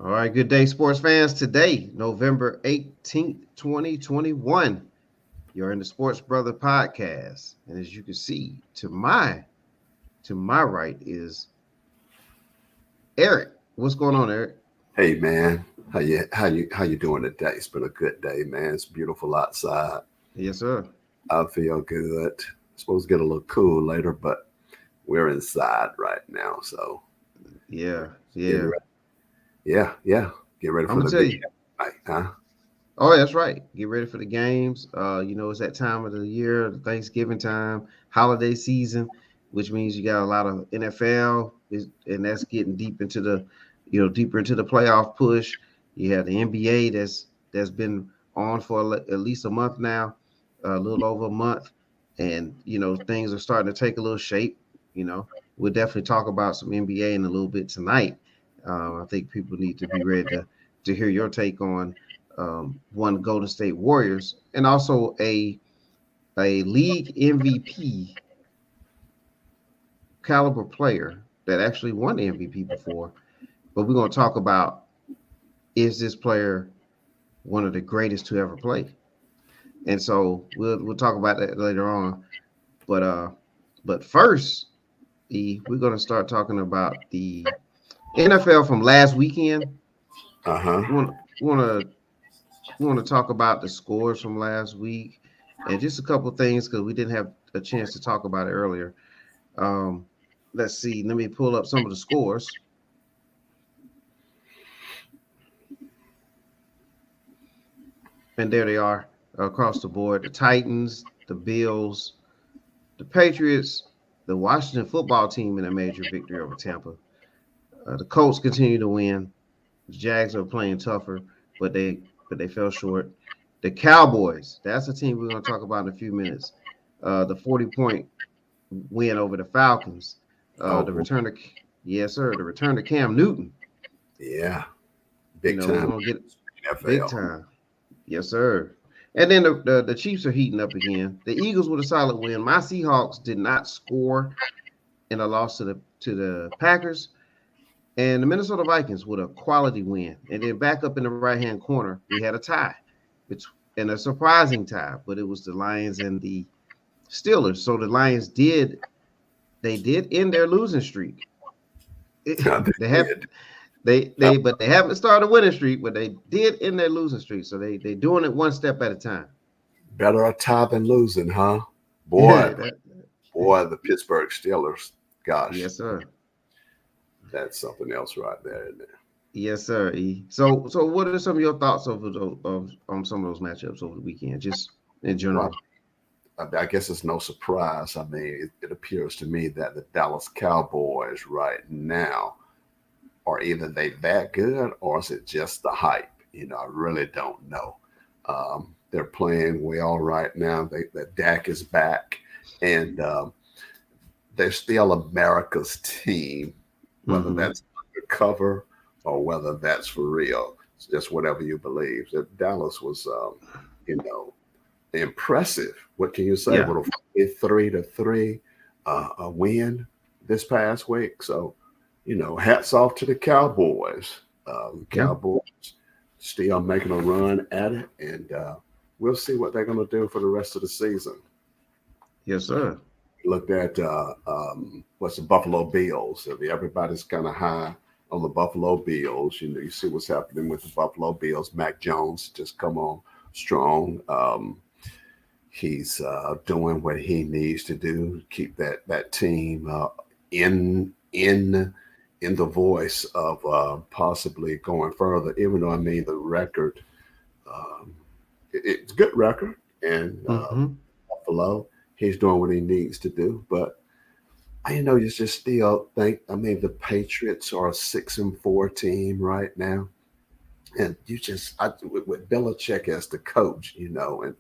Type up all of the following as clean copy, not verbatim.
All right, good day, sports fans. Today, November 18th, 2021. You're in the Sports Brother podcast. And as you can see, to my right is Eric. What's going on, Eric? Hey man, how you doing today? It's been a good day, man. It's beautiful outside. Yes, sir. I feel good. Supposed to get a little cool later, but we're inside right now. So Yeah, getting yeah. ready. Yeah. Get ready I'm for gonna the tell big you. night, huh? Oh, that's right. Get ready for the games. It's that time of the year, Thanksgiving time, holiday season, which means you got a lot of NFL, and that's getting deeper into the playoff push. You have the NBA that's been on for at least a month now, a little over a month, and things are starting to take a little shape. You know, we'll definitely talk about some NBA in a little bit tonight. I think people need to be ready to hear your take on one Golden State Warriors, and also a league MVP caliber player that actually won the MVP before. But we're going to talk about, is this player one of the greatest to ever play? And so we'll talk about that later on. But first, we're going to start talking about the NFL from last weekend. Uh-huh. We want to talk about the scores from last week and just a couple things because we didn't have a chance to talk about it earlier. Um, let's see. Let me pull up some of the scores, and there they are across the board: the Titans, the Bills, the Patriots, the Washington football team in a major victory over Tampa. The Colts continue to win. The Jags are playing tougher, but they fell short. The Cowboys, that's a team we're going to talk about in a few minutes. The 40-point win over the Falcons. Oh, The return of Yes, sir. The return of Cam Newton. yeah. Big We're time gonna get big NFL. time. Yes, sir. And then the Chiefs are heating up again. The Eagles with a solid win. My Seahawks did not score in a loss to the Packers, and the Minnesota Vikings with a quality win. And then back up in the right hand corner, we had a tie, and a surprising tie, but it was the Lions and the Steelers. So the Lions did end their losing streak. Yeah, they They have did. Uh, they haven't started a winning streak, but they did end their losing streak. So they doing it one step at a time. Better a tie than losing, huh? Boy, That, boy, the Pittsburgh Steelers. Gosh, yes, sir. that's something else right there, isn't it? Yes, sir. So what are some of your thoughts on some of those matchups over the weekend, just in Well, general? I guess it's no surprise. I mean, it appears to me that the Dallas Cowboys right now are either they that good or is it just the hype? I really don't know. They're playing well right now. The Dak is back, and they're still America's team, whether Mm-hmm. that's undercover or whether that's for real. It's just whatever you believe. That Dallas was, you know, impressive. What can you say? Yeah. With a 3-3 a win this past week. So, hats off to the Cowboys. Yeah. Cowboys still making a run at it, and we'll see what they're going to do for the rest of the season. Yes, sir. Looked at what's the Buffalo Bills. Everybody's kind of high on the Buffalo Bills. You see what's happening with the Buffalo Bills. Mac Jones just come on strong. He's doing what he needs to do, keep that team in in the voice of possibly going further. Even though I mean the record, um, it's a good record, and Mm-hmm. Buffalo, he's doing what he needs to do. But you just still think. I mean, the Patriots are a 6-4 team right now, and with Belichick as the coach, and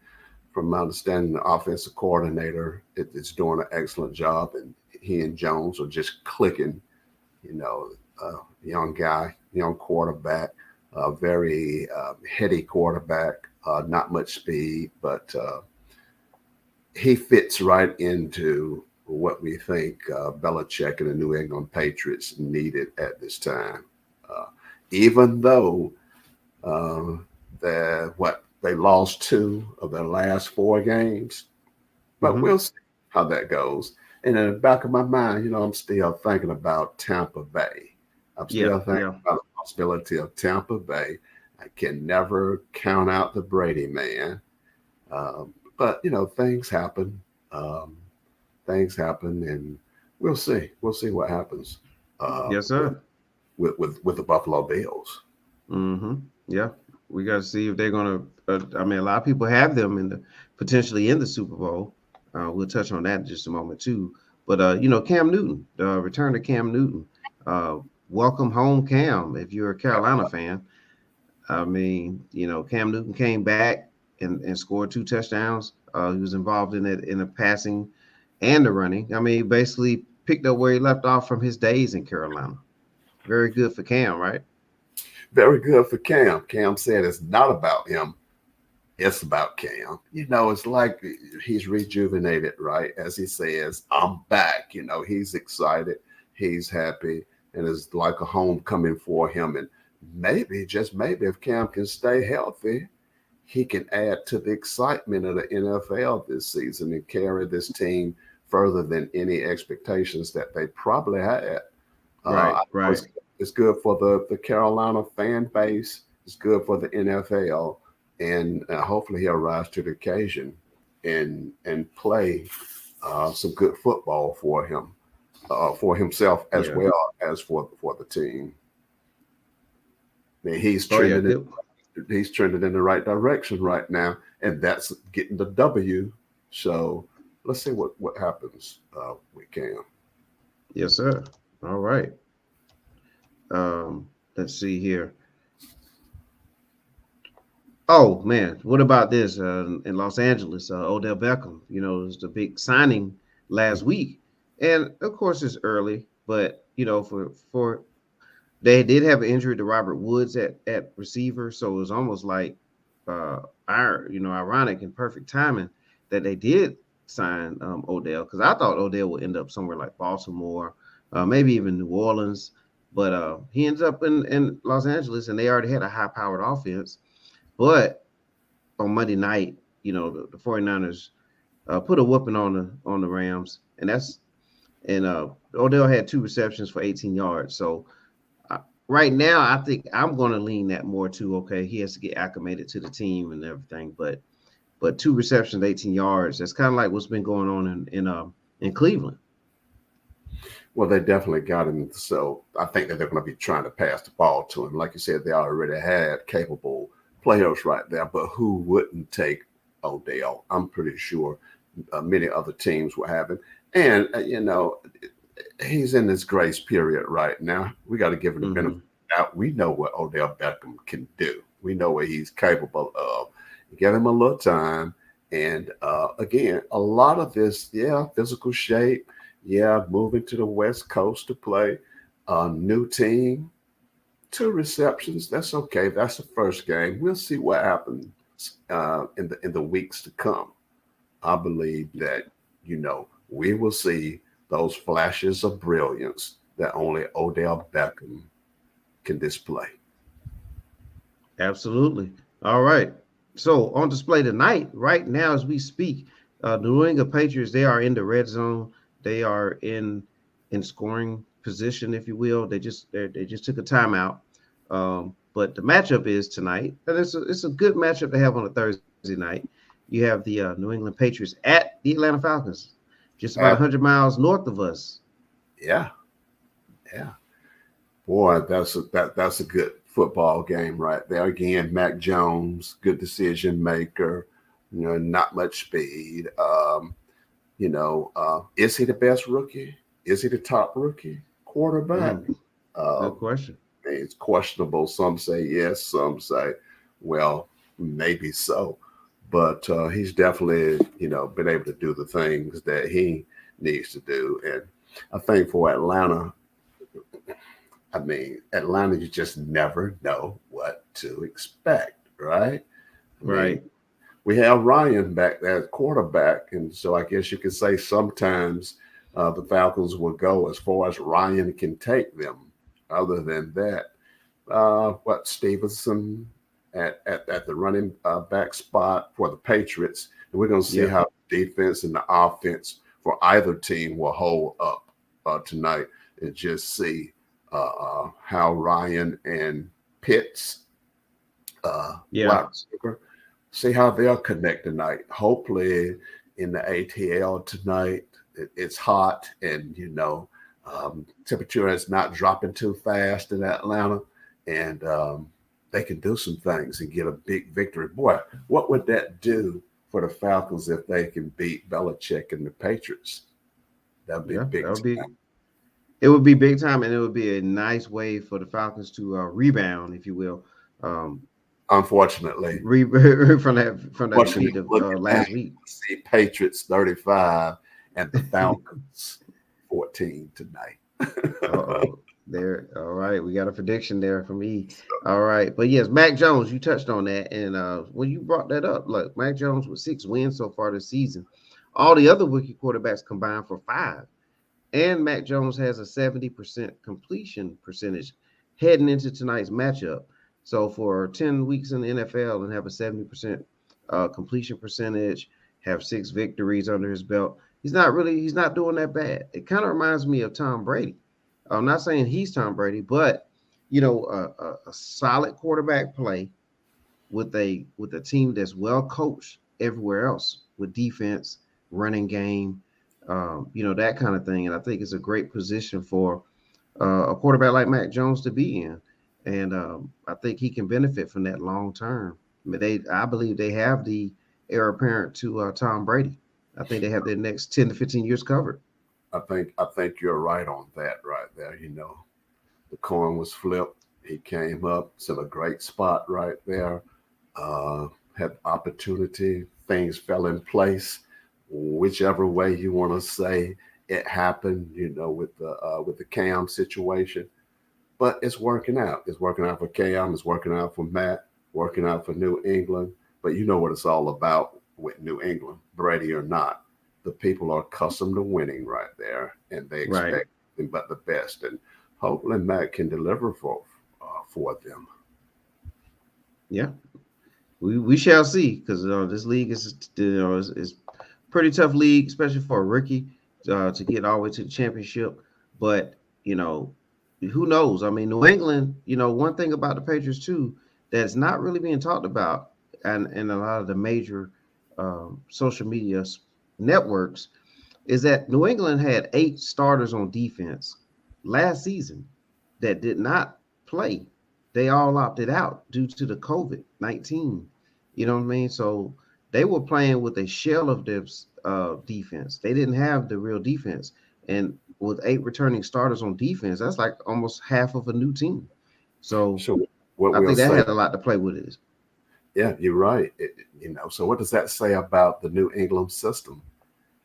from my understanding, the offensive coordinator is doing an excellent job, and he and Jones are just clicking. You know, young guy, young quarterback, very heady quarterback, not much speed, but he fits right into what we think Belichick and the New England Patriots needed at this time. Uh, even though uh, they lost 2 of their last 4 games. But Mm-hmm. we'll see how that goes. And in the back of my mind, I'm still thinking about Tampa Bay. I'm Yeah, still thinking yeah, about the possibility of Tampa Bay. I can never count out the Brady man. But things happen. Um, things happen, and we'll see. We'll see what happens uh, yes, with, sir. with the Buffalo Bills. Mm-hmm. Yeah, we got to see if they're gonna. I mean, a lot of people have them in the potentially in the Super Bowl. We'll touch on that in just a moment too. But Cam Newton, the return to Cam Newton. Uh, Welcome home, Cam. If you're a Carolina fan, I mean, Cam Newton came back and scored 2 touchdowns. He was involved in it in the passing and the running. I mean, he basically picked up where he left off from his days in Carolina. Very good for Cam, right? Very good for Cam. Cam said it's not about him. It's about Cam. It's like he's rejuvenated, right? As he says, I'm back. He's excited, he's happy, and it's like a homecoming for him. And maybe, just maybe, if Cam can stay healthy, he can add to the excitement of the NFL this season and carry this team further than any expectations that they probably had. Right, I know right. it's good for the Carolina fan base. It's good for the NFL, and hopefully he'll rise to the occasion and play some good football for himself as Yeah. well as for the team. I mean, Oh yeah. Good. he's trending in the right direction right now, and that's getting the W. So let's see what happens with Cam. Yes, sir. All right. Let's see here. Oh man, what about this in Los Angeles? Odell Beckham. It was the big signing last week, and of course it's early, but for they did have an injury to Robert Woods at receiver, so it was almost like uh ironic and perfect timing that they did sign Odell, because I thought Odell would end up somewhere like Baltimore, maybe even New Orleans, but he ends up in Los Angeles, and they already had a high powered offense. But on Monday night, the 49ers put a whooping on the Rams, and Odell had 2 receptions for 18 yards. So right now, I think I'm going to lean that more to, okay, he has to get acclimated to the team and everything, but 2 receptions, 18 yards. That's kind of like what's been going on in Cleveland. Well, they definitely got him. So I think that they're going to be trying to pass the ball to him. Like you said, they already had capable players right there, but who wouldn't take Odell? I'm pretty sure many other teams will have him. And, he's in this grace period right now. We got to give him the benefit Mm-hmm. of the doubt. We know what Odell Beckham can do, we know what he's capable of. Give him a little time. And again, a lot of this, yeah, physical shape, yeah, moving to the West Coast to play a new team, 2 receptions. That's okay. That's the first game. We'll see what happens in the weeks to come. I believe that we will see those flashes of brilliance that only Odell Beckham can display. Absolutely. All right. So on display tonight, right now as we speak, New England Patriots, they are in the red zone. They are in scoring position, if you will. They just took a timeout. But the matchup is tonight, and it's a good matchup to have on a Thursday night. You have the New England Patriots at the Atlanta Falcons, just about Uh, 100 miles north of us. yeah, yeah. Boy, that's a good football game right there. Again, Mac Jones, good decision maker. Not much speed. Is he the best rookie? Is he the top rookie quarterback? Mm, Uh, good question. it's questionable. Some say yes, some say, well, maybe so. But he's definitely, been able to do the things that he needs to do. And I think for Atlanta, I mean, Atlanta, you just never know what to expect, right? I mean, Right. we have Ryan back there at quarterback, and so I guess you could say sometimes the Falcons will go as far as Ryan can take them. Other than that, Stevenson at the running back spot for the Patriots, and we're going to see Yeah. how the defense and the offense for either team will hold up tonight, and just see how Ryan and Pitts, Yeah. wide receiver, see how they'll connect tonight. Hopefully, in the ATL tonight, it's hot, and temperature is not dropping too fast in Atlanta, and they can do some things and get a big victory. Boy, what would that do for the Falcons if they can beat Belichick and the Patriots? That'd be Yeah. big That would time. be. It would be big time, and it would be a nice way for the Falcons to rebound, if you will, um, Unfortunately, from that defeat of looking back, last week. see Patriots 35 and the Falcons 14 tonight. Uh-oh. There. All right. We got a prediction there from me. All right. But yes, Mac Jones, you touched on that. And when you brought that up, look, Mac Jones with 6 wins so far this season. All the other rookie quarterbacks combined for 5. And Mac Jones has a 70% completion percentage heading into tonight's matchup. So for 10 weeks in the NFL and have a 70% completion percentage, have 6 victories under his belt, he's not doing that bad. It kind of reminds me of Tom Brady. I'm not saying he's Tom Brady, but a solid quarterback play with a team that's well coached everywhere else with defense, running game, that kind of thing. And I think it's a great position for a quarterback like Mac Jones to be in. And I think he can benefit from that long term. I believe they have the heir apparent to Tom Brady. I think they have their next 10 to 15 years covered. I think you're right on that right there. The coin was flipped. He came up, it's in a great spot right there. Uh, had opportunity, things fell in place. Whichever way you want to say it happened, with the Cam situation. But it's working out. It's working out for Cam. It's working out for Matt. Working out for New England. But you know what it's all about with New England, Brady or not. The people are accustomed to winning right there, and they Right. expect nothing but the best. And hopefully Matt can deliver for them. Yeah. We shall see because this league is pretty tough league, especially for a rookie to get all the way to the championship. But who knows? I mean, New England. One thing about the Patriots too that's not really being talked about, and a lot of the major social media networks is that New England had 8 starters on defense last season that did not play. They all opted out due to the COVID-19. You know what I mean? So they were playing with a shell of their defense. They didn't have the real defense. And with 8 returning starters on defense, that's like almost half of a new team. So So what I we'll think that say, had a lot to play with it. yeah, you're right. So what does that say about the New England system?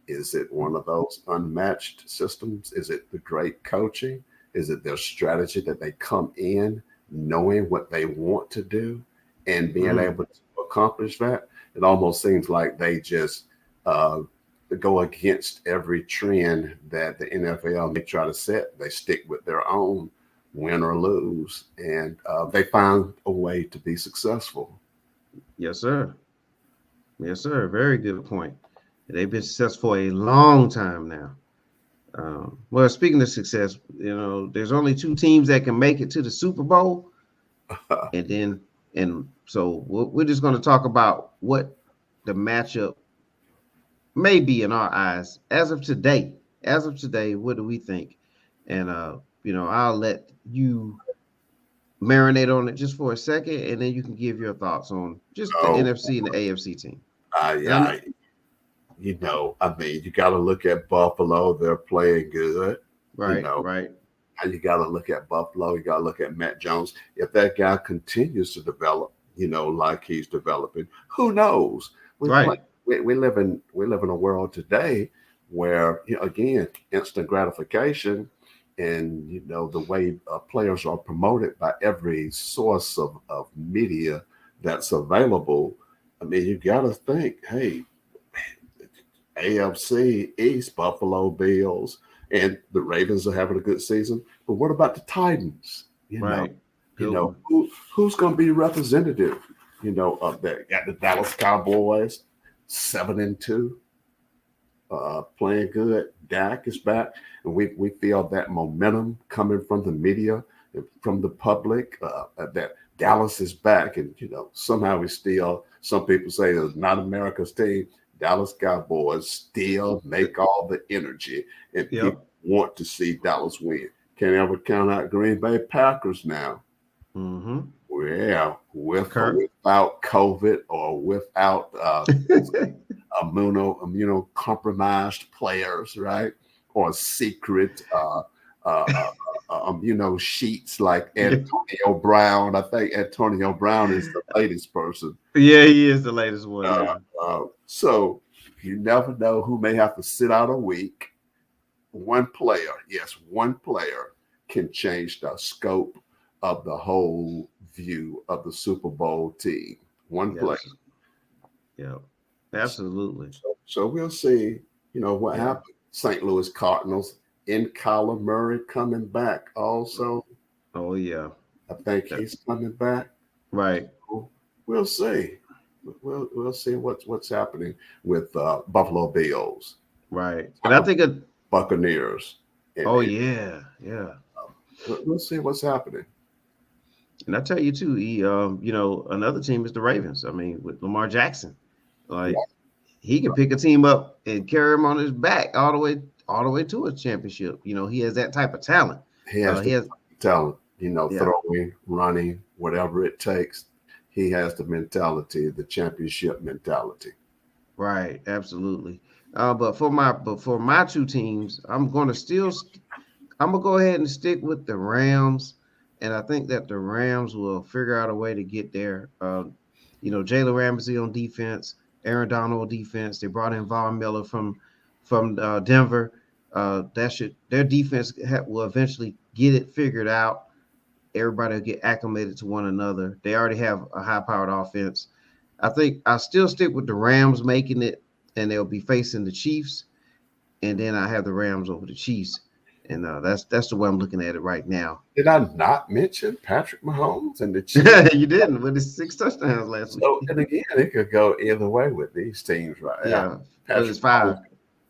Is it one of those unmatched systems? Is it the great coaching? Is it their strategy that they come in knowing what they want to do and being Mm, able to accomplish that? It almost seems like they just uh, go against every trend that the NFL may try to set. They stick with their own, win or lose, and they find a way to be successful. yes, sir. Yes, sir. Very good point. They've been successful for a long time now. Well, speaking of success, there's only 2 teams that can make it to the Super Bowl, and then and so we're just going to talk about what the matchup may be in our eyes as of today. As of today, what do we think? And I'll let you marinate on it just for a second, and then you can give your thoughts on just the Oh, NFC and the AFC team. And I know, I, I mean, you got to look at Buffalo. They're playing good. You right, know, right, and you got to look at Buffalo. You got to look at Matt Jones. If that guy continues to develop, like he's developing, who knows? We play. right. We live in a world today where, again, instant gratification, and the way players are promoted by every source of media that's available. I mean, you got to think, hey, AFC East, Buffalo Bills, and the Ravens are having a good season. But what about the Titans? Right. You Good know, one. who's going to be representative? Of that. Got the Dallas Cowboys, 7-2, playing good. Dak is back, and we feel that momentum coming from the media, and from the public, that Dallas is back, and somehow we still. Some people say it's not America's team. Dallas Cowboys still make all the energy, and Yep. people want to see Dallas win. Can't ever count out Green Bay Packers now. Mm-hmm. Well, with or Kirk. without COVID, or without immunocompromised players, right? Or secret, sheets like Yeah. Antonio Brown. I think Antonio Brown is the latest person. Yeah, he is the latest one Uh, now. so you never know who may have to sit out a week. One player, yes, one player can change the scope of the whole view of the Super Bowl team. One Yep. player. Yep. Absolutely. So we'll see, what Yeah. happens. St. Louis Cardinals in Kyler Murray coming back also. Oh yeah. I think That- he's coming back. right. We'll see. We'll see what's happening with Buffalo Bills, Right. And I think Buccaneers. And, oh and yeah, yeah. we'll see what's happening. And I tell you too, another team is the Ravens. I mean, with Lamar Jackson, like Yeah. he can pick a team up and carry him on his back all the way to a championship. He has that type of talent. He has He the has, talent, yeah, throwing, running, whatever it takes. He has the mentality, the championship mentality. right, absolutely. But for my two teams, I'm gonna go ahead and stick with the Rams, and I think that the Rams will figure out a way to get there. Jalen Ramsey on defense, Aaron Donald on defense. They brought in Von Miller from Denver. Their defense will eventually get it figured out. Everybody will get acclimated to one another. They already have a high-powered offense. I think I still stick with the Rams making it, and they'll be facing the Chiefs, and then I have the Rams over the Chiefs, and that's the way I'm looking at it right now. Did I not mention Patrick Mahomes and the Chiefs? You didn't with his 6 touchdowns last So, week. and again, it could go either way with these teams right now. Yeah, but Patrick it's five. Mahomes,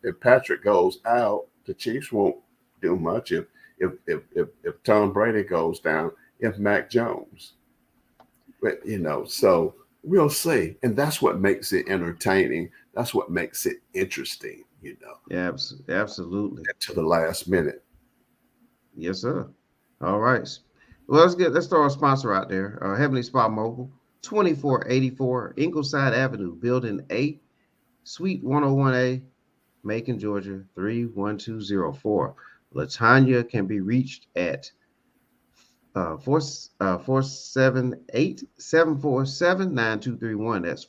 if Patrick goes out, the Chiefs won't do much. If Tom Brady goes down, if Mac Jones, but so we'll see, and that's what makes it entertaining. That's what makes it interesting. Yeah, absolutely. To the last minute. Yes, sir. All right. Well, let's throw a sponsor out there. Heavenly Spa Mobile, 2484 Ingleside Avenue, Building A, Suite 101A, Macon, Georgia, 31204. Latanya can be reached at 478-747-9231. That's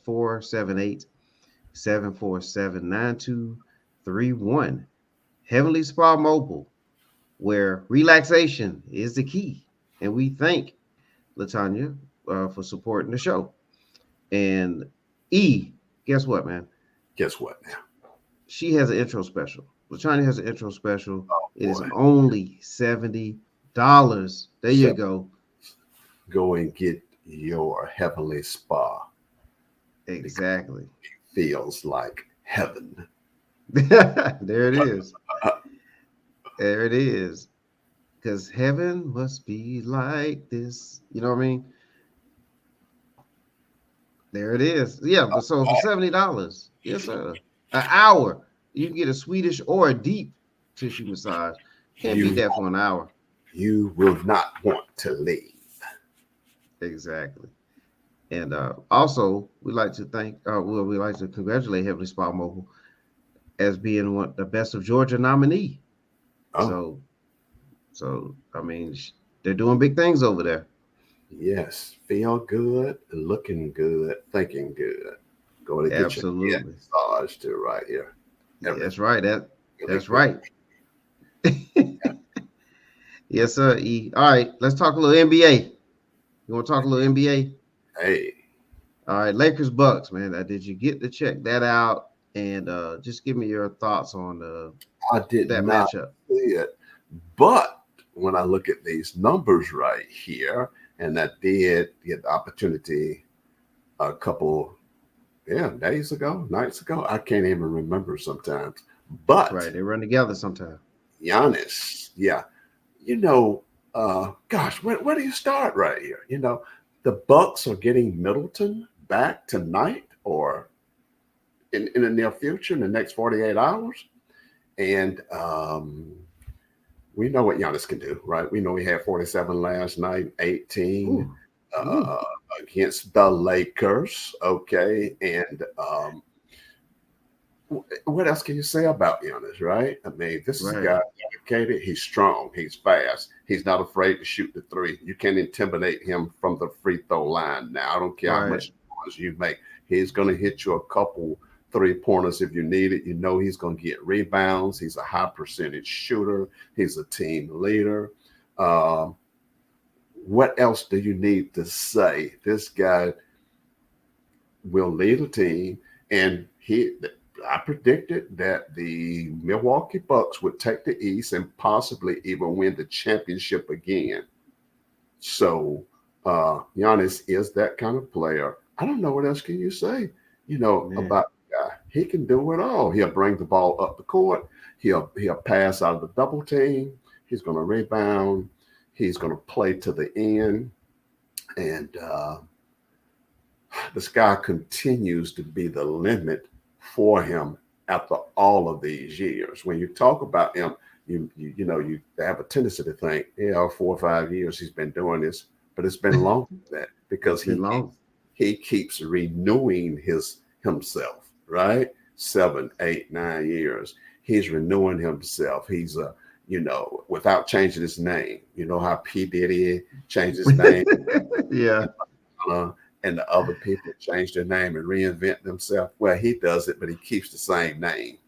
478-747-9231. Heavenly Spa Mobile, where relaxation is the key. And we thank Latanya for supporting the show. And guess what, man? Guess what now? She has an intro special. Latanya has an intro special. Oh, It is boy. only $70. There you go. Go and get your Heavenly Spa. Exactly. It feels like heaven. There it is. There it is. Because heaven must be like this. You know what I mean? There it is. Yeah, but so for $70, yes, sir. An hour. You can get a Swedish or a deep tissue massage. Can't beat that for an hour. You will not want to leave. Exactly. And also, we like to we like to congratulate Heavenly Spa Mobile as being the best of Georgia nominee. Oh. So I mean, they're doing big things over there. Yes, feel good, looking good, thinking good. Go to get Absolutely. your massage too, right here. That's right. That's right. Yes, sir. All right, let's talk a little NBA. You want to talk a little NBA? Hey. All right, Lakers Bucks, man. Did you get to check that out? And just give me your thoughts on I did that not matchup. see it, but when I look at these numbers right here, And I did get the opportunity a couple, days ago, nights ago. I can't even remember sometimes. But Right. They run together sometimes. Giannis, yeah, you know, gosh, where do you start right here? The Bucks are getting Middleton back tonight or in the near future, in the next 48 hours. And we know what Giannis can do, right? We know he had 47 last night, 18 Ooh. Ooh. uh, against the Lakers. Okay. And what else can you say about Giannis, right? I mean, this is a Right. guy dedicated. He's strong. He's fast. He's not afraid to shoot the three. You can't intimidate him from the free throw line. Now, I don't care how Right. much noise you make. He's going to hit you a couple three-pointers if you need it. You know he's going to get rebounds. He's a high percentage shooter. He's a team leader. Um, what else do you need to say? This guy will lead a team, and I predicted that the Milwaukee Bucks would take the East and possibly even win the championship again. So Giannis is that kind of player. I don't know what else can you say, Man. about the guy. He can do it all. He'll bring the ball up the court. He'll pass out of the double team. He's going to rebound. He's going to play to the end, and the sky continues to be the limit for him after all of these years. When you talk about him, you have a tendency to think, 4 or 5 years he's been doing this, but it's been longer than that because It's been he long. he keeps renewing himself, right? 7, 8, 9 years. He's renewing himself. He's without changing his name. You know how P. Diddy changed his name, Yeah. uh, and the other people change their name and reinvent themselves. Well, he does it, but he keeps the same name.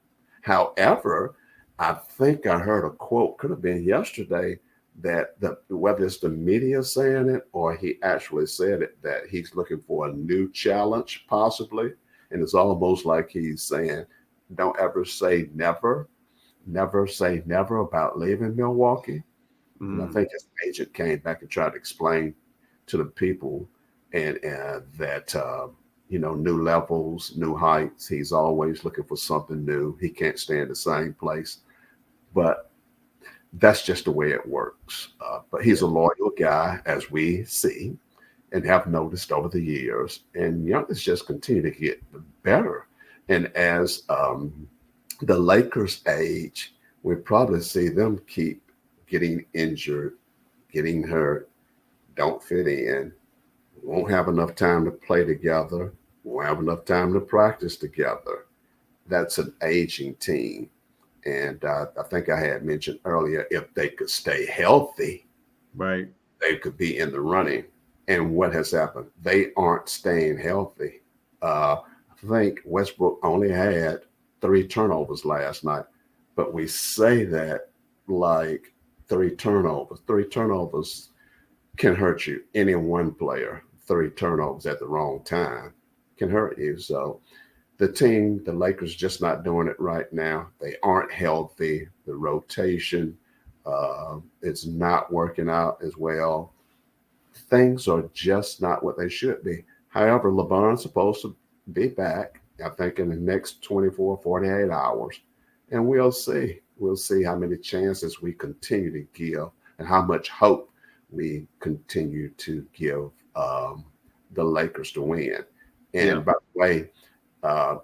However, I think I heard a quote, could have been yesterday, that whether it's the media saying it or he actually said it, that he's looking for a new challenge, possibly. And it's almost like he's saying, don't ever say never, never say never about leaving Milwaukee. And I Mm. think his agent came back and tried to explain to the people and that new levels, new heights. He's always looking for something new. He can't stay in the same place, but that's just the way it works. But he's Yeah. a loyal guy, as we see and have noticed over the years. And Giannis just continue to get better. And as the Lakers age, we probably see them keep getting injured, getting hurt, don't fit in, won't have enough time to play together, won't have enough time to practice together. That's an aging team. And I think I had mentioned earlier, if they could stay healthy, Right. they could be in the running. And what has happened? They aren't staying healthy. I think Westbrook only had 3 turnovers last night, but we say that like 3 turnovers. 3 turnovers can hurt you. Any one player, 3 turnovers at the wrong time can hurt you. So the team, the Lakers, just not doing it right now. They aren't healthy. The rotation, it's not working out as well. Things are just not what they should be. However, LeBron's supposed to be back, I think, in the next 24, 48 hours. And we'll see. We'll see how many chances we continue to give and how much hope we continue to give the Lakers to win. Yeah. And by the way, uh,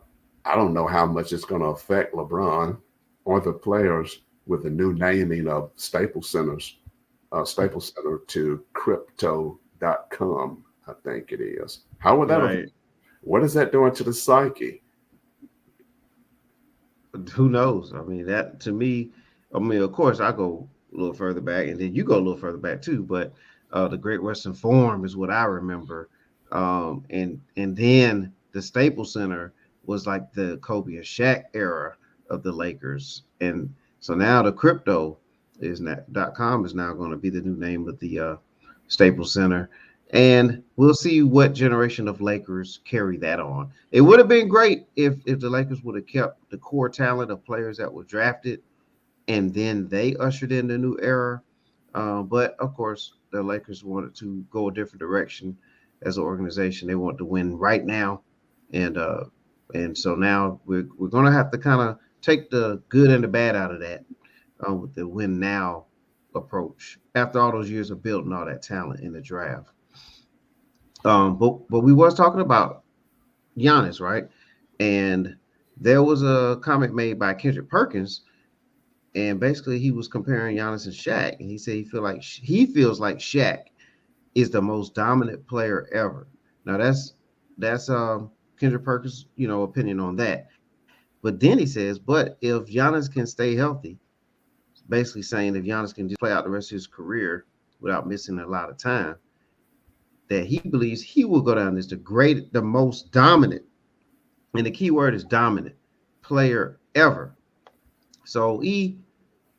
I don't know how much it's going to affect LeBron or the players with the new naming of Staples Center to crypto.com, I think it is. How would that affect? Right. What is that doing to the psyche? Who knows? I mean, that to me, I mean, of course, I go a little further back, and then you go a little further back too. But the Great Western Forum is what I remember, and then the Staples Center was like the Kobe and Shaq era of the Lakers, and so now the crypto is .com is now going to be the new name of the Staples Center. And we'll see what generation of Lakers carry that on. It would have been great if the Lakers would have kept the core talent of players that were drafted, and then they ushered in the new era. But of course, the Lakers wanted to go a different direction as an organization. They want to win right now, and so now we're gonna have to kind of take the good and the bad out of that with the win now approach after all those years of building all that talent in the draft. But we was talking about Giannis, right? And there was a comment made by Kendrick Perkins, and basically he was comparing Giannis and Shaq, and he said he feels like Shaq is the most dominant player ever. Now that's Kendrick Perkins, opinion on that. But then he says, but if Giannis can stay healthy, basically saying if Giannis can just play out the rest of his career without missing a lot of time, that he believes he will go down as the most dominant, and the key word is dominant player ever. So I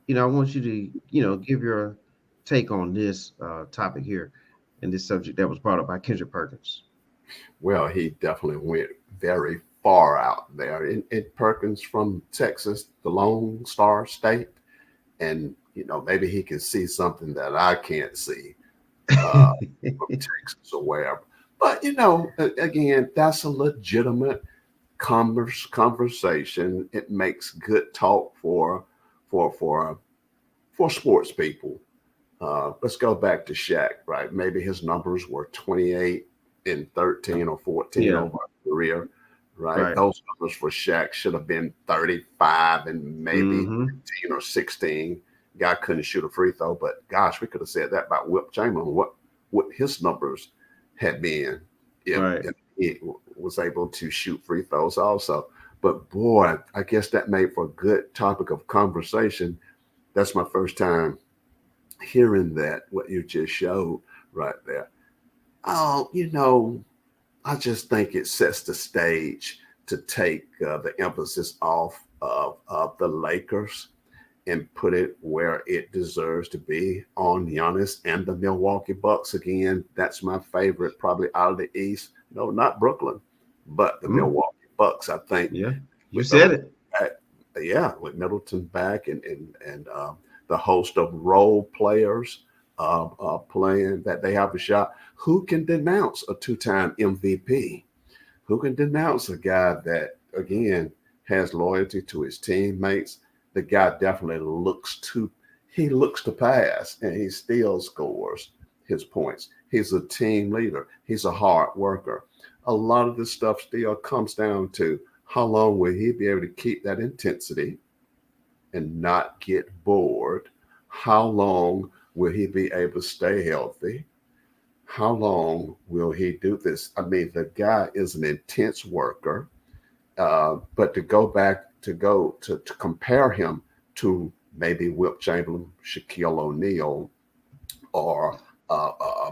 want you to, give your take on this topic here and this subject that was brought up by Kendrick Perkins. Well, he definitely went very far out there. And Perkins from Texas, the Lone Star State, and maybe he can see something that I can't see from Texas or wherever. But again, that's a legitimate conversation. It makes good talk for sports people. Let's go back to Shaq, right? Maybe his numbers were 28 and 13 or 14 over his career, right? Those numbers for Shaq should have been 35 and maybe 15 or 16. Guy couldn't shoot a free throw, but gosh, we could have said that about Wilt Chamberlain. What his numbers had been if he was able to shoot free throws also. But boy, I guess that made for a good topic of conversation. That's my first time hearing that, what you just showed right there. Oh, I just think it sets the stage to take the emphasis off of the Lakers and put it where it deserves to be, on Giannis and the Milwaukee Bucks. Again, that's my favorite, probably out of the East. No, not Brooklyn, but the Milwaukee Bucks. I think. Yeah, you said it. With Middleton back and the host of role players playing, that they have a shot. Who can denounce a two-time MVP? Who can denounce a guy that, again, has loyalty to his teammates? The guy definitely looks to pass, and he still scores his points. He's a team leader. He's a hard worker. A lot of this stuff still comes down to how long will he be able to keep that intensity and not get bored? How long will he be able to stay healthy? How long will he do this? I mean, the guy is an intense worker, but to compare him to maybe Wilt Chamberlain, Shaquille O'Neal, or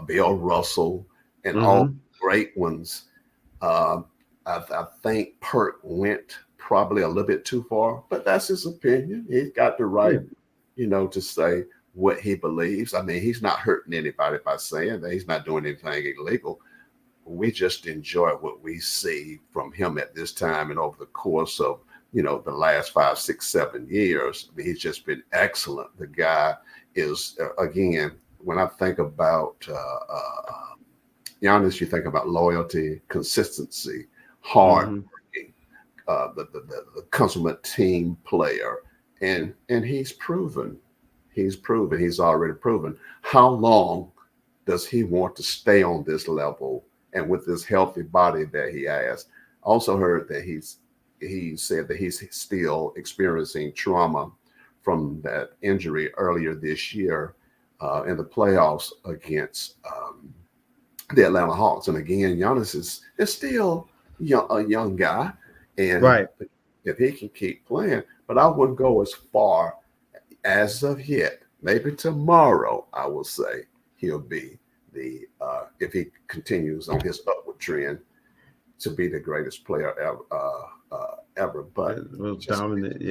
Bill Russell, and all great ones, I think Perk went probably a little bit too far, but that's his opinion. He's got the right, to say what he believes. I mean, he's not hurting anybody by saying that. He's not doing anything illegal. We just enjoy what we see from him at this time and over the course of, the last 5, 6, 7 years. I mean, he's just been excellent. The guy is, again, when I think about Giannis, you think about loyalty, consistency, hard working, the consummate team player. And he's proven. He's already proven. How long does he want to stay on this level and with this healthy body that he has? Also heard that he said that he's still experiencing trauma from that injury earlier this year in the playoffs against the Atlanta Hawks. And again, Giannis is still a young guy, and if he can keep playing, but I wouldn't go as far as of yet. Maybe tomorrow, I will say he'll be if he continues on his upward trend, to be the greatest player ever. But the most dominant,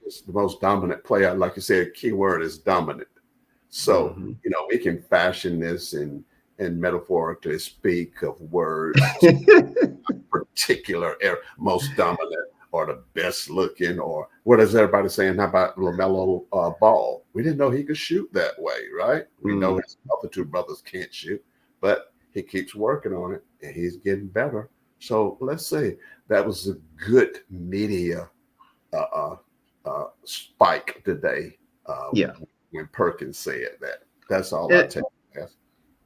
it's the most dominant player. Like you said, key word is dominant. So we can fashion this and metaphorically speak of words, particular most dominant or the best looking, or what is everybody saying? How about LaMelo Ball? We didn't know he could shoot that way, right? We know Mm. his other two brothers can't shoot, but he keeps working on it and he's getting better. So let's say that was a good media uh, spike today Yeah. when Perkins said that. That's all I And, take. That's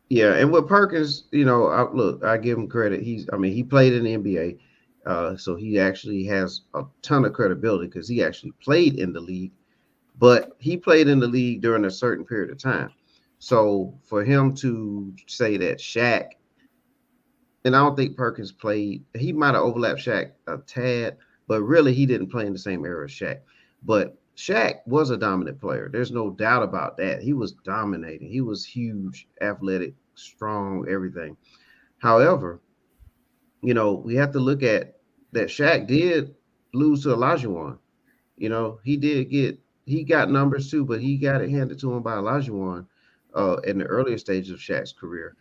yeah, and with Perkins, look, I give him credit. He played in the NBA, so he actually has a ton of credibility because he actually played in the league. But he played in the league during a certain period of time. So for him to say that Shaq, and I don't think Perkins played, he might have overlapped Shaq a tad, but really he didn't play in the same era as Shaq. But Shaq was a dominant player. There's no doubt about that. He was dominating. He was huge, athletic, strong, everything. However, we have to look at that Shaq did lose to Olajuwon. He got numbers too, but he got it handed to him by Olajuwon in the earlier stages of Shaq's career.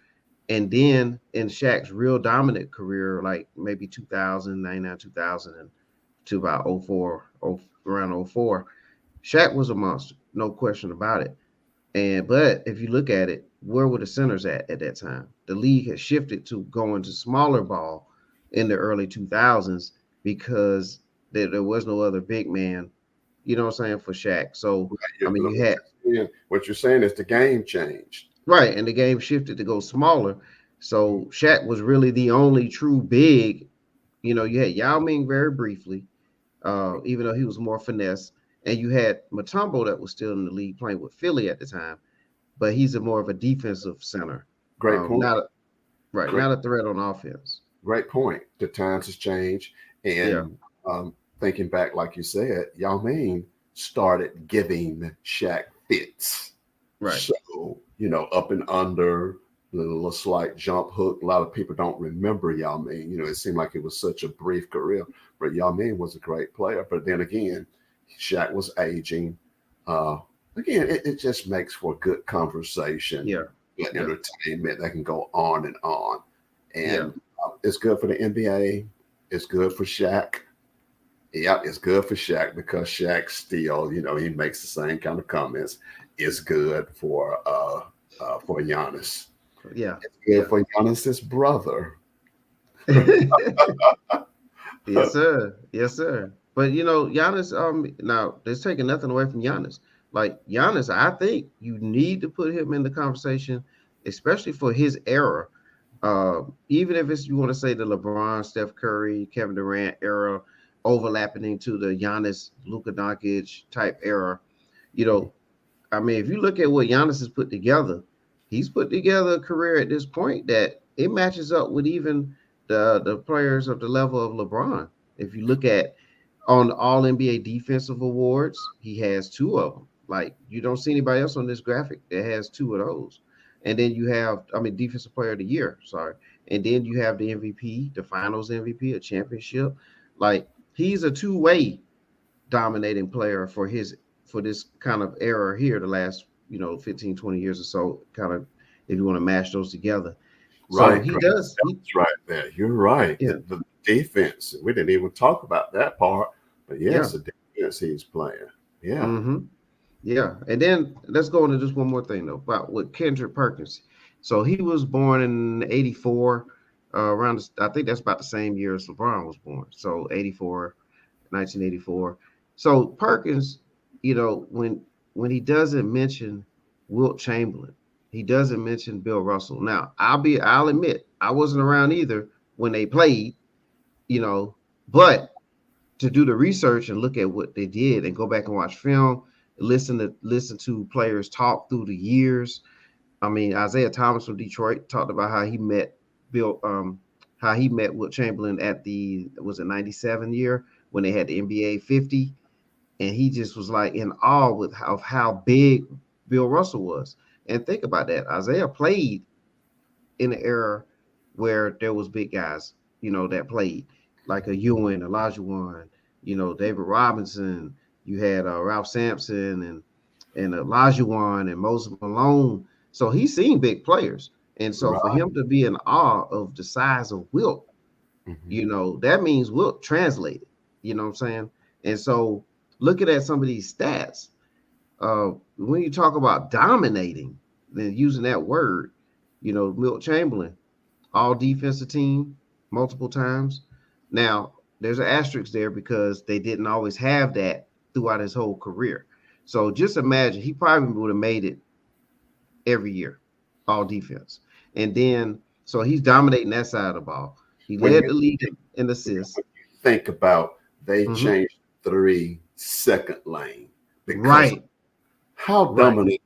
And then in Shaq's real dominant career, like maybe 2000, 2000, and to about around '04, Shaq was a monster, no question about it. But if you look at it, where were the centers at that time? The league had shifted to going to smaller ball in the early 2000s because there was no other big man, what I'm saying, for Shaq. So, you had what you're saying is the game changed. right, and the game shifted to go smaller. So Shaq was really the only true big. You had Yao Ming very briefly, even though he was more finesse, and you had Mutombo that was still in the league playing with Philly at the time, but he's a more of a defensive center, Great point. not a threat on offense. Great point. The times has changed, Yeah, and thinking back, like you said, Yao Ming started giving Shaq fits. right. So, up and under, little slight jump hook. A lot of people don't remember Yao Ming. It seemed like it was such a brief career, but Yao Ming was a great player. But then again, Shaq was aging. Uh, Again, it just makes for good conversation, Yeah, good yeah, entertainment that can go on and on. yeah. And it's good for the NBA. It's good for Shaq. Yeah, it's good for Shaq because Shaq still, he makes the same kind of comments. It's good for Giannis. Yeah, It's good for Giannis's brother. yeah. Yes, sir. Yes, sir. But Giannis, now it's taking nothing away from Giannis. Like Giannis, I think you need to put him in the conversation, especially for his era. Even if it's you want to say the LeBron, Steph Curry, Kevin Durant era, overlapping into the Giannis, Luka Doncic type era. You know, if you look at what Giannis has put together, he's put together a career at this point that it matches up with even the players of the level of LeBron. If you look at on the All NBA defensive awards, he has two of them. Like you don't see anybody else on this graphic that has two of those. And then you have, defensive player of the year, sorry. And then you have the MVP, the finals MVP, a championship. Like he's a two-way dominating player for this kind of era here, the last 15, 20 years or so, kind of if you want to mash those together. So Right, he great. does. That's right there. You're right. Yeah, The defense, we didn't even talk about that part, but yeah. yes, the defense he's playing. Yeah, Mm-hmm. Yeah. And then let's go into just one more thing though about with Kendrick Perkins. So he was born in '84, I think that's about the same year as LeBron was born. So 1984. So Perkins, when he doesn't mention Wilt Chamberlain, he doesn't mention Bill Russell. Now, I'll admit, I wasn't around either when they played, you know, but to do the research and look at what they did and go back and watch film, listen to players talk through the years. Isaiah Thomas from Detroit talked about Bill, how he met Wilt Chamberlain at the was it '97 year when they had the NBA 50, and he just was like in awe of how big Bill Russell was. And think about that, Isaiah played in an era where there was big guys, that played like a Ewing, Olajuwon, David Robinson. You had Ralph Sampson and Olajuwon and Moses Malone. So he's seen big players, and so for right. him to be in awe of the size of Wilt, Hmm. that means Wilt translated. You know what I'm saying? And so looking at some of these stats, When you talk about dominating, then using that word, Wilt Chamberlain, all defensive team multiple times. Now, there's an asterisk there because they didn't always have that throughout his whole career. So just imagine he probably would have made it every year, all defense. And then, so he's dominating that side of the ball. He When led you the league in assists. think about they Mm-hmm. changed 3 second lane because Right, how right. dominant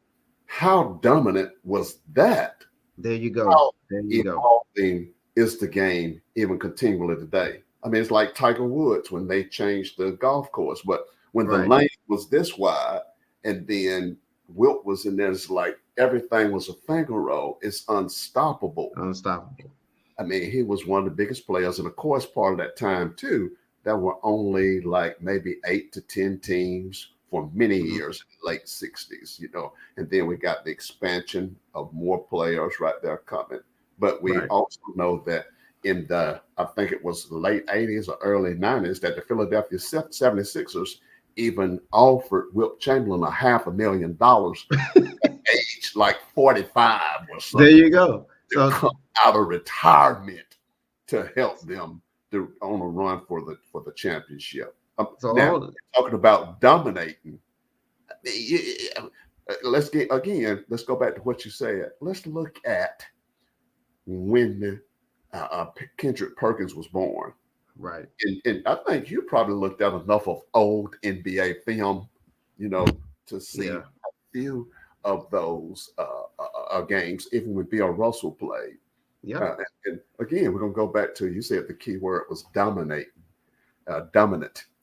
how dominant was that? There you go. How There you go. evolving is the game even continually today? I mean, it's like Tiger Woods when they changed the golf course, but when the Right. lane was this wide and then Wilt was in there, it's like everything was a finger roll. It's unstoppable. Unstoppable. I mean, he was one of the biggest players, and of course, part of that time too, there were only like maybe 8 to 10 teams for many Mhm. years in the late '60s, and then we got the expansion of more players right there coming. But we Right. also know that in I think it was the late '80s or early '90s, that the Philadelphia 76ers even offered Wilt Chamberlain $500,000 at age like 45 or There something you go. to So, come out of retirement to help them on a run for the championship. so Now all talking about dominating, let's go back to what you said. Let's look at when Kendrick Perkins was born, right. and I think you probably looked at enough of old NBA film, to see Yeah. a few of those games, even when Bill Russell played. Yeah. And again, we're going to go back to, you said the key word was dominant.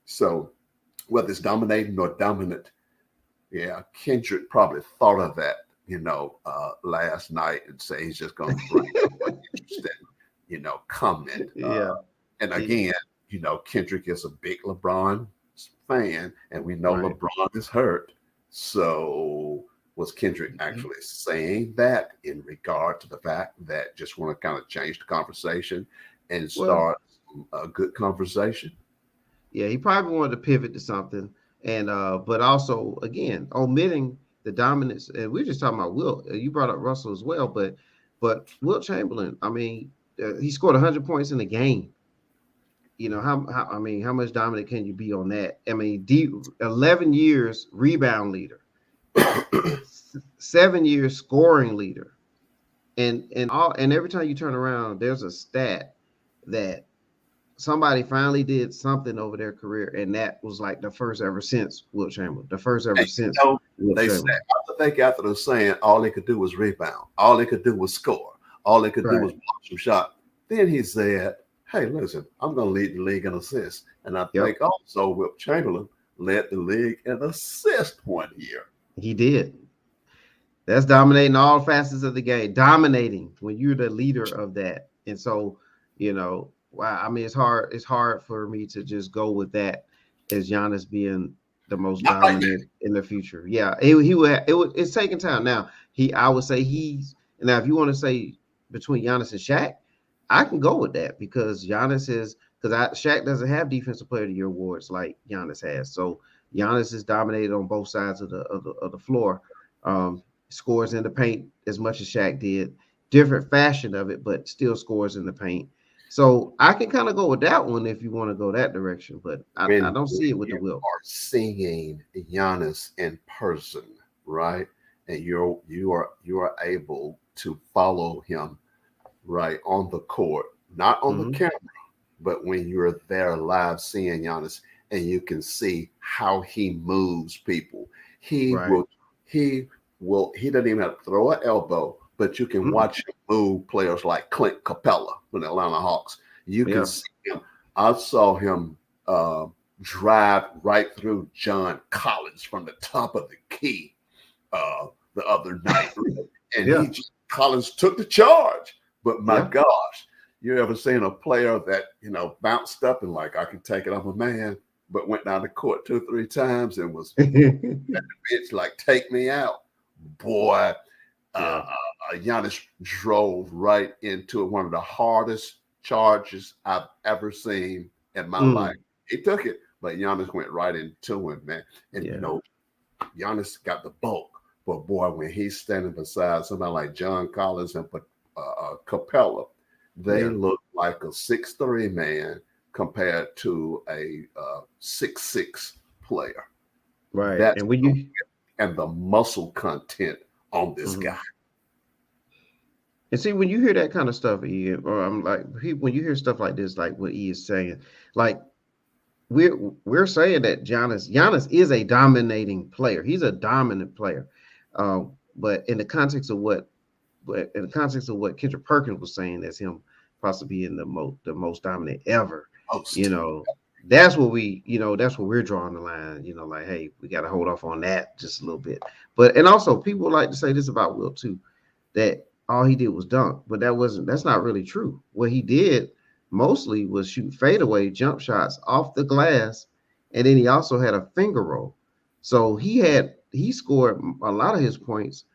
So whether it's dominating or dominant, yeah, Kendrick probably thought of that, last night and say he's just going to bring up an interesting, comment. Yeah. And He- again, Kendrick is a big LeBron fan, and we know right. LeBron is hurt. So was Kendrick Mhm. actually saying that in regard to the fact that just want to kind of change the conversation and Well, start a good conversation? yeah, he probably wanted to pivot to something, and but also again omitting the dominance. And we're just talking about Will. You brought up Russell as well, but Will Chamberlain. I mean, he scored 100 points in a game. I mean, how much dominant can you be on that? I mean, 11 years rebound leader, 7 years scoring leader, and every time you turn around, there's a stat that somebody finally did something over their career, and that was like the first ever since Wilt Chamberlain. The first ever And since Wilt they said, Chamberlain. I think after the saying all they could do was rebound, all they could do was score, all they could do Right. was block some shot. Then he said, "Hey, listen, I'm going to lead the league in assists," and I Yep. think also Wilt Chamberlain led the league in assist one year. He did. That's dominating all facets of the game. Dominating when you're the leader of that. And so, wow. I mean, it's hard. It's hard for me to just go with that as Giannis being the most Not right now. dominant in the future. Yeah, he would. It's taking time now. I would say he's now. If you want to say between Giannis and Shaq, I can go with that because Giannis is because Shaq doesn't have defensive player of the year awards like Giannis has. So Giannis is dominated on both sides of the floor. Scores in the paint as much as Shaq did. Different fashion of it, but still scores in the paint. So I can kind of go with that one if you want to go that direction, but I don't When see it with the you will. are seeing Giannis in person, right, and you are able to follow him right on the court, not on the Mm-hmm. camera, but when you're there live seeing Giannis and you can see how he moves people. He Right. will he doesn't even have to throw an elbow, but you can Mm-hmm. watch him move players like Clint Capella from the Atlanta Hawks. You can Yeah. see him. I saw him drive right through John Collins from the top of the key the other night. And Yeah. Collins took the charge. But my Yeah. gosh, you ever seen a player that, bounced up and like, I can take it, I'm a man, but went down the court 2 or 3 times and was bitch like, take me out. Boy, Yeah. Giannis drove right into one of the hardest charges I've ever seen in my life. Mm. He took it, but Giannis went right into him, man. And Yeah. Giannis got the bulk. But boy, when he's standing beside somebody like John Collins and Capella, they Yeah. look like a 6'3" man compared to a 6'6" player. Right. That's And when you and the muscle content on this mhm. guy. And see, when you hear that kind of stuff, Ian, or I'm like, when you hear stuff like this, like what E is saying, like we're we're saying that Giannis is a dominating player. He's a dominant player. But in the context of what Kendrick Perkins was saying, as him possibly being the most dominant ever, you Most. know, that's where we're drawing the line. Like, hey, we got to hold off on that just a little bit. But and also, people like to say this about Will too, that all he did was dunk, but that's not really true. What he did mostly was shoot fadeaway jump shots off the glass, and then he also had a finger roll. So he scored a lot of his points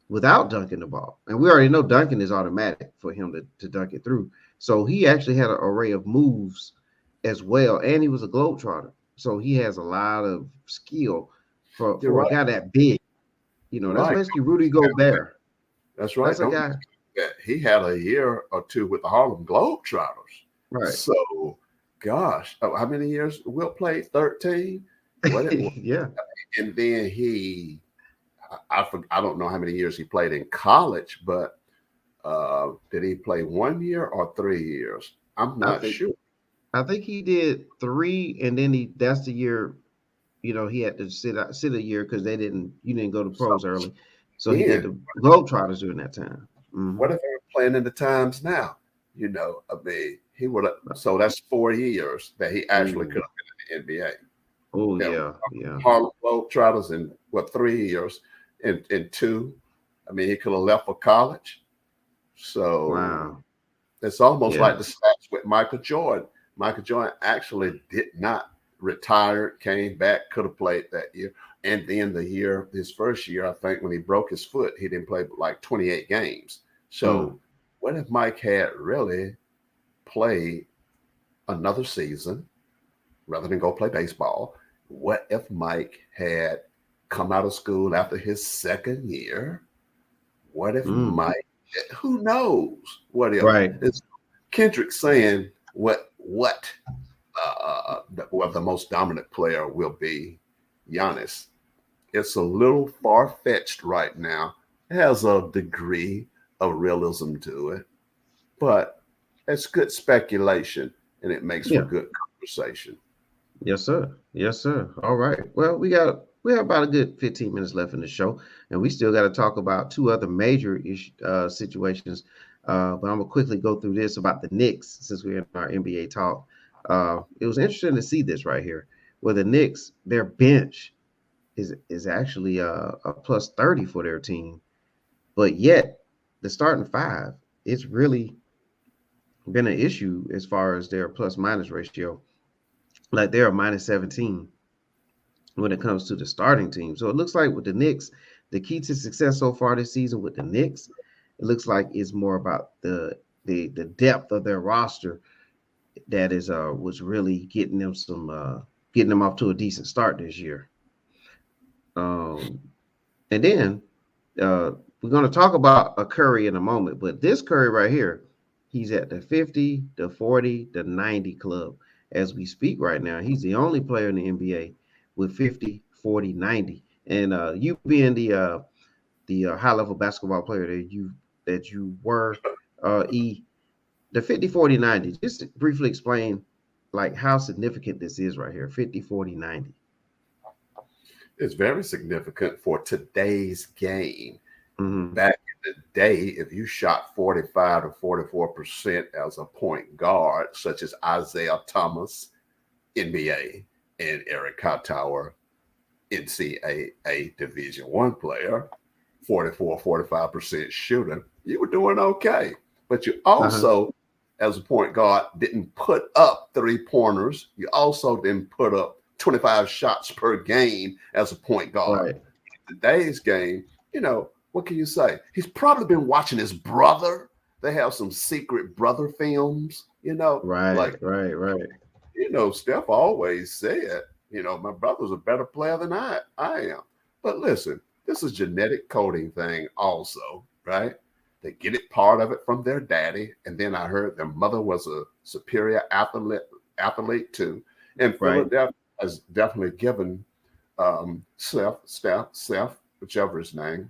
without dunking the ball. And we already know dunking is automatic for him to dunk it through. So he actually had an array of moves as well. And he was a globetrotter. So he has a lot of skill You're for a right. guy that big. You're That's right. basically Rudy Gobert. That's right. That's a Don't guy. forget, he had a year or two with the Harlem Globetrotters. Right. So, gosh, how many years? Will played 13. What it was, Yeah. and then I don't know how many years he played in college, but did he play 1 year or 3 years? I'm I not think sure. I think he did 3, and then that's the year, he had to sit a year because you didn't go to So pros early. So he did then, the Globetrotters during that time. what if they were playing in the times now? I mean, he would have. So that's 4 years that he actually Oh, could have been in the NBA. oh Yeah, yeah, yeah. Harlem Globetrotters in what 3 years, in two. I mean, he could have left for college. So Wow. it's almost like Yeah. the stats with Michael Jordan. Michael Jordan actually did not retire, came back, could have played that year. And then his first year, I think when he broke his foot, he didn't play like 28 games. Mm, So what if Mike had really played another season rather than go play baseball? What if Mike had come out of school after his second year? What if mm. Mike, who knows what if? Right. It's Kendrick saying what the most dominant player will be, Giannis. It's a little far fetched right now. It has a degree of realism to it, but it's good speculation and it makes for Yeah. good conversation. Yes, sir. Yes, sir. All right. Well, we have about a good 15 minutes left in the show, and we still got to talk about two other major situations. But I'm gonna quickly go through this about the Knicks since we're in our NBA talk. It was interesting to see this right here, where the Knicks, their bench is actually a plus 30 for their team, but yet the starting five, it's really been an issue as far as their plus minus ratio. Like they're a minus 17 when it comes to the starting team. So it looks like with the Knicks, the key to success so far this season with the Knicks, it looks like it's more about the depth of their roster that is was really getting them off to a decent start this year. Um, and then we're going to talk about a Curry in a moment, but this Curry right here, he's at the 50, the 40, the 90 club as we speak right now. He's the only player in the NBA with 50, 40, 90. And you being the high level basketball player that you were, E, the 50, 40, 90. Just briefly explain like how significant this is right here, 50, 40, 90. It's very significant for today's game. Mm-hmm. Back in the day, if you shot 45 to 44% as a point guard, such as Isaiah Thomas, NBA, and Eric Hightower, NCAA Division One player, 45% shooting, you were doing okay. But you Uh-huh. also, as a point guard, didn't put up 3 pointers. You also didn't put up 25 shots per game as a point guard. Right. In today's game, what can you say? He's probably been watching his brother. They have some secret brother films, Right. like, Right. Right. Steph always said, my brother's a better player than I am. But listen, this is genetic coding thing also, right? They get it part of it from their daddy, and then I heard their mother was a superior athlete too. And Right. Philadelphia has definitely given Seth, whichever his name,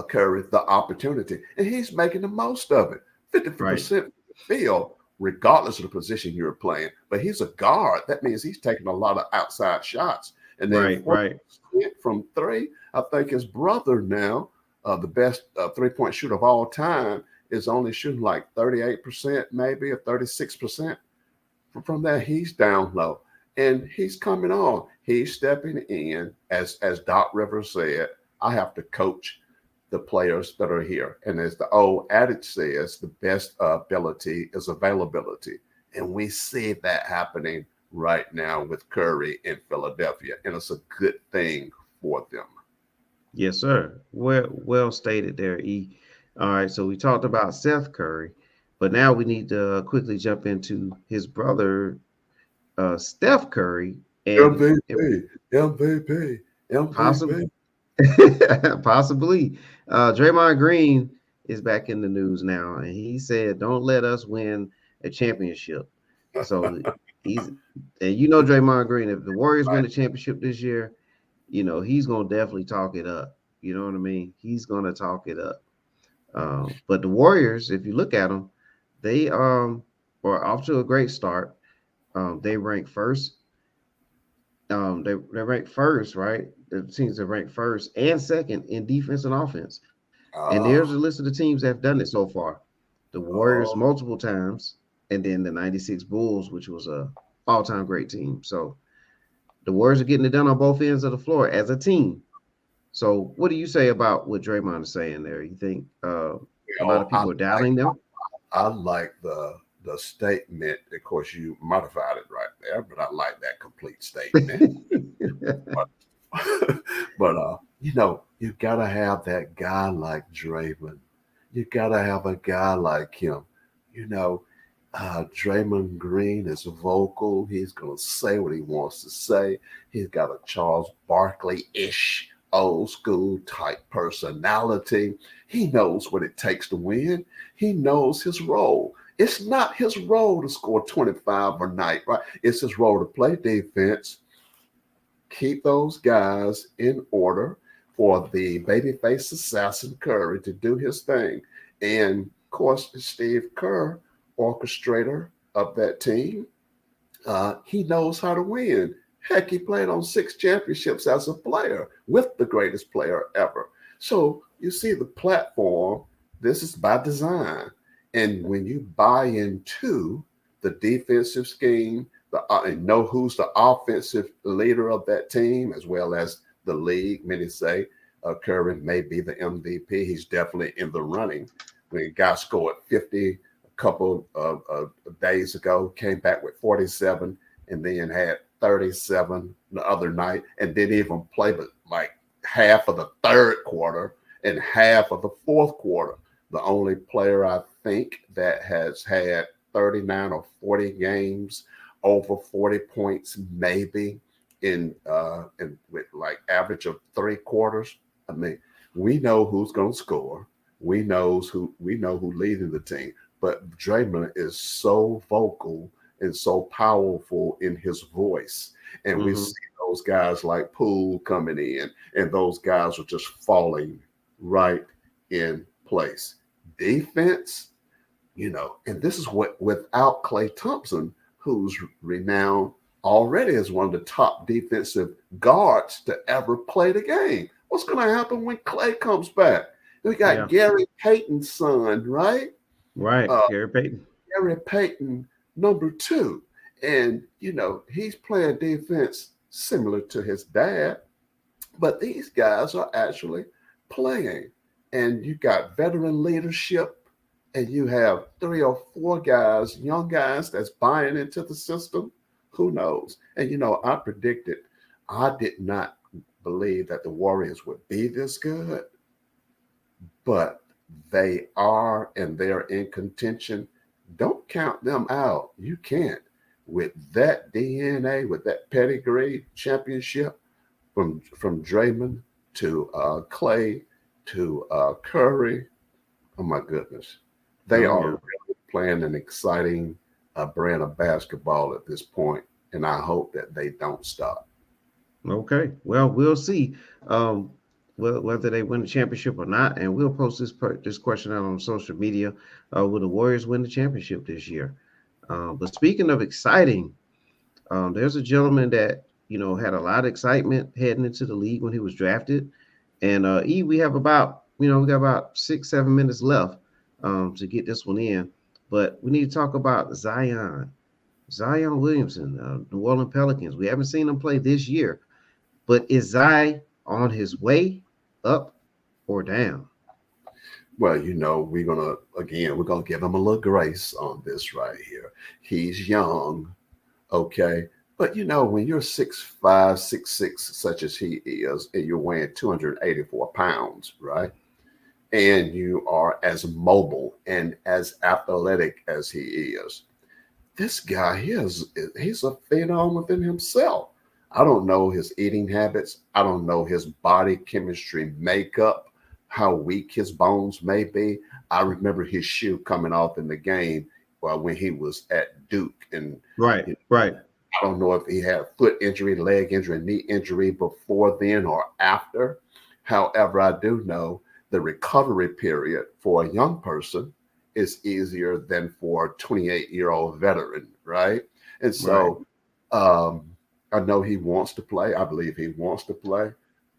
Curry the opportunity, and he's making the most of it. Right. 50% of the field, regardless of the position you're playing. But he's a guard. That means he's taking a lot of outside shots. And then Right. 40% Right. from three. I think his brother now, the best 3-point shooter of all time, is only shooting like 38%, maybe, or 36%. From that, he's down low. And he's coming on. He's stepping in, as Doc Rivers said, I have to coach the players that are here. And as the old adage says, the best ability is availability. And we see that happening right now with Curry in Philadelphia. And it's a good thing for them. Yes, sir. Well stated there, E. All right, so we talked about Seth Curry, but now we need to quickly jump into his brother, Steph Curry, and MVP, MVP, possibly, MVP. possibly, Draymond Green is back in the news now, and he said, "Don't let us win a championship." So he's, and you know, Draymond Green, if the Warriors win Right. the championship this year, he's gonna definitely talk it up. You know what I mean? He's gonna talk it up. But the Warriors, if you look at them, they are off to a great start. They rank first. They rank first, right? The teams that rank first and second in defense and offense. And there's a Oh, list of the teams that have done it so far. The Warriors oh, multiple times, and then the '96 Bulls, which was a all-time great team. So the Warriors are getting it done on both ends of the floor as a team. So, what do you say about what Draymond is saying there? You think a lot of I people are like doubting them? I like the statement. Of course, you modified it right there, but I like that complete statement. But you gotta have that guy like Draymond. You gotta have a guy like him. You know, Draymond Green is vocal. He's gonna say what he wants to say. He's got a Charles Barkley-ish old school type personality. He knows what it takes to win. He knows his role. It's not his role to score 25 a night, right? It's his role to play defense, keep those guys in order for the babyface assassin Curry to do his thing. And of course, Steve Kerr, orchestrator of that team, he knows how to win. Heck, he played on 6 championships as a player with the greatest player ever. So you see the platform, this is by design. And when you buy into the defensive scheme, and know who's the offensive leader of that team, as well as the league, many say Curry may be the MVP. He's definitely in the running. When a guy scored 50 a couple of days ago, came back with 47, and then had 37 the other night, and didn't even play but like half of the third quarter and half of the fourth quarter. The only player I think that has had 39 or 40 games over 40 points, maybe in with like average of 3 quarters. I mean, we know who's going to score. We know who leading the team. But Draymond is so vocal and so powerful in his voice, and we see Hmm. those guys like Poole coming in, and those guys are just falling right in place. Defense, and this is what without Clay Thompson, who's renowned already as one of the top defensive guards to ever play the game. What's going to happen when Clay comes back? We got Yeah. Gary Payton's son, right? Right. Uh, Gary Payton. Gary Payton, number two. And, he's playing defense similar to his dad, but these guys are actually playing. And you got veteran leadership, and you have 3 or 4 guys, young guys, that's buying into the system. Who knows? And I did not believe that the Warriors would be this good, but they are, and they're in contention. Don't count them out. You can't. With that DNA, with that pedigree championship, from Draymond to Clay to Curry. Oh my goodness, they Oh are yeah. really playing an exciting brand of basketball at this point, and I hope that they don't stop. Okay. Well, we'll see. Um, whether they win the championship or not, and we'll post this question out on social media. Will the Warriors win the championship this year? But speaking of exciting, there's a gentleman that had a lot of excitement heading into the league when he was drafted, and we have about we got about 6 7 minutes left to get this one in, but we need to talk about Zion Williamson, New Orleans Pelicans. We haven't seen him play this year, but is Zion on his way up or down? Well, we're gonna give him a little grace on this right here. He's young, okay, but when you're 6'5", 6'6", such as he is, and you're weighing 284 pounds, right? And you are as mobile and as athletic as he is, this guy he's a phenom within himself. I don't know his eating habits. I don't know his body chemistry makeup, how weak his bones may be. I remember his shoe coming off in the game when he was at Duke, and Right, right, I don't know if he had foot injury, leg injury, knee injury before then or after. However, I do know the recovery period for a young person is easier than for a 28-year-old veteran, right? And right. so I know he wants to play. I believe he wants to play.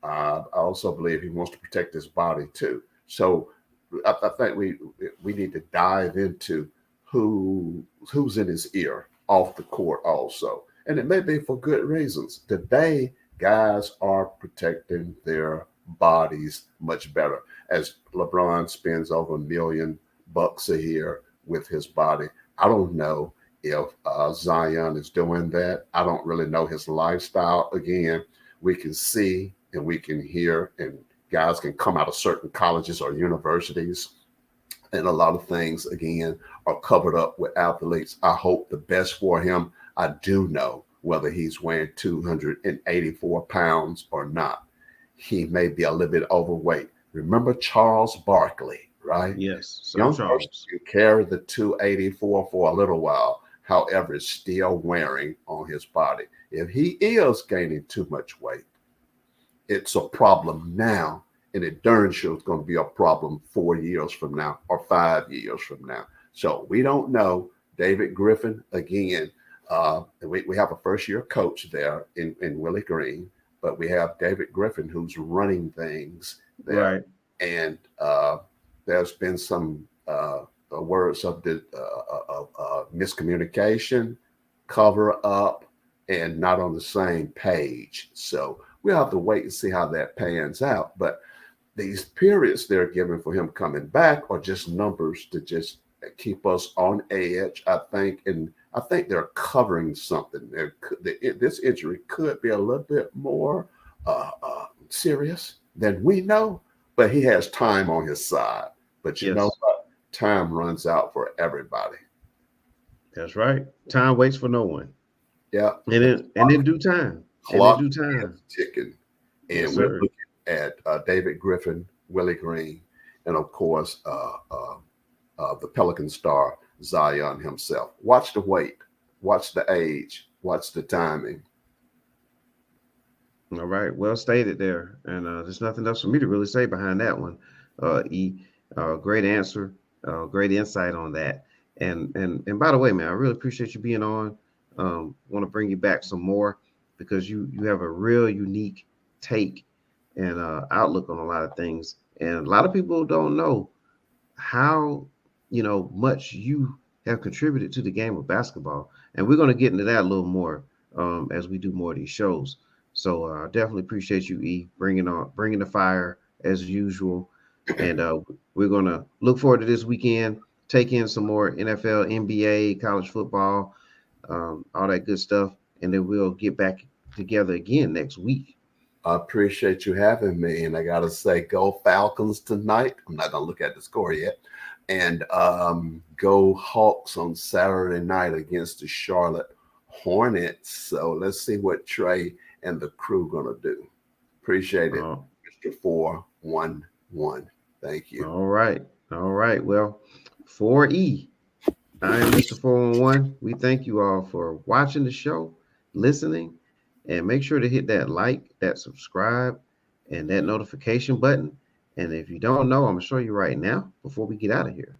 I also believe he wants to protect his body too. So I think we need to dive into who's in his ear off the court also, and it may be for good reasons. Today, guys are protecting their bodies much better. As LeBron spends over $1 million a year with his body, I don't know if Zion is doing that. I don't really know his lifestyle. Again, we can see and we can hear, and guys can come out of certain colleges or universities, and a lot of things again are covered up with athletes. I hope the best for him. I do know whether he's weighing 284 pounds or not. He may be a little bit overweight. Remember Charles Barkley, right? Yes, Sir Young person Charles. can carry the 284 for a little while. However, it's still wearing on his body. If he is gaining too much weight, it's a problem now, and it darn sure is going to be a problem 4 years from now or 5 years from now. So we don't know. David Griffin, again, we have a first-year coach there in Willie Green, but we have David Griffin who's running things there. Right. And there's been some words of miscommunication, cover up, and not on the same page. So we'll have to wait and see how that pans out. But these periods they're giving for him coming back are just numbers to just keep us on edge, I think. And I think they're covering something. This injury could be a little bit more serious than we know, but he has time on his side. But you know Yes, what? Time runs out for everybody. that's right. Time waits for no one. Yeah, And the in due time. And in clock due is time. ticking. Yes, And we're sir. looking at David Griffin, Willie Green, and of course, the Pelican star, Zion himself. Watch the weight, watch the age, watch the timing. All right. Well stated there. And there's nothing else for me to really say behind that one. E. Great answer. Great insight on that. And by the way, man, I really appreciate you being on. Want to bring you back some more because you have a real unique take and outlook on a lot of things. And a lot of people don't know how much you have contributed to the game of basketball, and we're going to get into that a little more as we do more of these shows. So definitely appreciate you, bringing the fire as usual, and we're going to look forward to this weekend. Take in some more NFL, NBA, college football, all that good stuff, and then we'll get back together again next week. I appreciate you having me. And I got to say, go Falcons tonight. I'm not going to look at the score yet. And go Hawks on Saturday night against the Charlotte Hornets. So let's see what Trey and the crew going to do. Appreciate it, Oh, Mr. 411. Thank you. all right. All right. Well, 4E. I am Mr. 411. We thank you all for watching the show, listening, and make sure to hit that like, that subscribe, and that notification button. And if you don't know, I'm going to show you right now before we get out of here.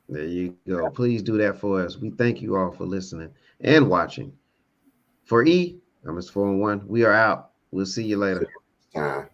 There you go. Please do that for us. We thank you all for listening and watching. For E, I'm Mr. 411. We are out. We'll see you later. Time.